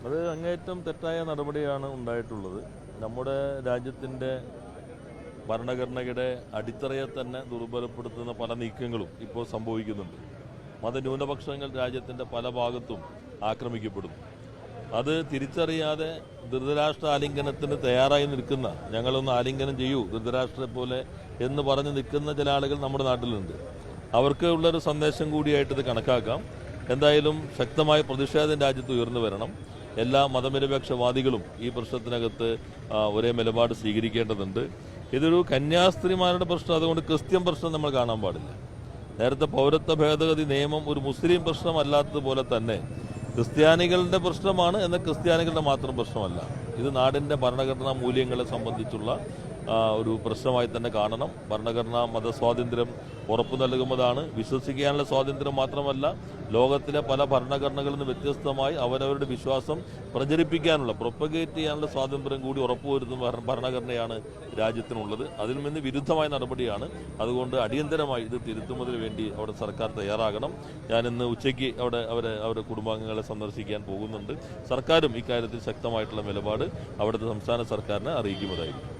അത് അങ്ങേയറ്റം തെറ്റായ നടപടിയാണ് ഉണ്ടായിട്ടുള്ളത്. നമ്മുടെ രാജ്യത്തിൻ്റെ ഭരണഘടനയുടെ അടിത്തറയെ തന്നെ ദുർബലപ്പെടുത്തുന്ന പല നീക്കങ്ങളും ഇപ്പോൾ സംഭവിക്കുന്നുണ്ട്. മതന്യൂനപക്ഷങ്ങൾ രാജ്യത്തിൻ്റെ പല ഭാഗത്തും ആക്രമിക്കപ്പെടുന്നു. അത് തിരിച്ചറിയാതെ ധൃതരാഷ്ട്ര ആലിംഗനത്തിന് തയ്യാറായി നിൽക്കുന്ന, ഞങ്ങളൊന്ന് ആലിംഗനം ചെയ്യൂ ധൃതരാഷ്ട്രയെ പോലെ എന്ന് പറഞ്ഞ് നിൽക്കുന്ന ചില ആളുകൾ നമ്മുടെ നാട്ടിലുണ്ട്. അവർക്ക് ഉള്ളൊരു സന്ദേശം കൂടിയായിട്ട് ഇത് കണക്കാക്കാം. എന്തായാലും ശക്തമായ പ്രതിഷേധം രാജ്യത്ത് ഉയർന്നു വരണം. എല്ലാ മതനിരപേക്ഷവാദികളും ഈ പ്രശ്നത്തിനകത്ത് ഒരേ നിലപാട് സ്വീകരിക്കേണ്ടതുണ്ട്. ഇതൊരു കന്യാസ്ത്രീമാരുടെ പ്രശ്നം, അതുകൊണ്ട് ക്രിസ്ത്യൻ പ്രശ്നം നമ്മൾ കാണാൻ പാടില്ല. നേരത്തെ പൗരത്വ ഭേദഗതി നിയമം ഒരു മുസ്ലിം പ്രശ്നമല്ലാത്തതുപോലെ തന്നെ ക്രിസ്ത്യാനികളുടെ പ്രശ്നമാണ്, എന്നാൽ ക്രിസ്ത്യാനികളുടെ മാത്രം പ്രശ്നമല്ല. ഇത് നാടിൻ്റെ ഭരണഘടനാ മൂല്യങ്ങളെ സംബന്ധിച്ചുള്ള ഒരു പ്രശ്നമായി തന്നെ കാണണം. ഭരണഘടനാ മതസ്വാതന്ത്ര്യം ഉറപ്പു നൽകുന്നതാണ്. വിശ്വസിക്കാനുള്ള സ്വാതന്ത്ര്യം മാത്രമല്ല, ലോകത്തിലെ പല ഭരണഘടനകളിൽ നിന്ന് വ്യത്യസ്തമായി അവരവരുടെ വിശ്വാസം പ്രചരിപ്പിക്കാനുള്ള, പ്രൊപ്പഗേറ്റ് ചെയ്യാനുള്ള സ്വാതന്ത്ര്യം കൂടി ഉറപ്പുവരുത്തുന്ന ഭരണഘടനയാണ് രാജ്യത്തിനുള്ളത്. അതിൽ നിന്ന് വിരുദ്ധമായ നടപടിയാണ്. അതുകൊണ്ട് അടിയന്തരമായി ഇത് തിരുത്തുന്നതിന് വേണ്ടി അവിടെ സർക്കാർ തയ്യാറാകണം. ഞാനിന്ന് ഉച്ചയ്ക്ക് അവരുടെ കുടുംബാംഗങ്ങളെ സന്ദർശിക്കാൻ പോകുന്നുണ്ട്. സർക്കാരും ഇക്കാര്യത്തിൽ ശക്തമായിട്ടുള്ള നിലപാട് അവിടുത്തെ സംസ്ഥാന സർക്കാരിനെ അറിയിക്കുന്നതായിരിക്കും.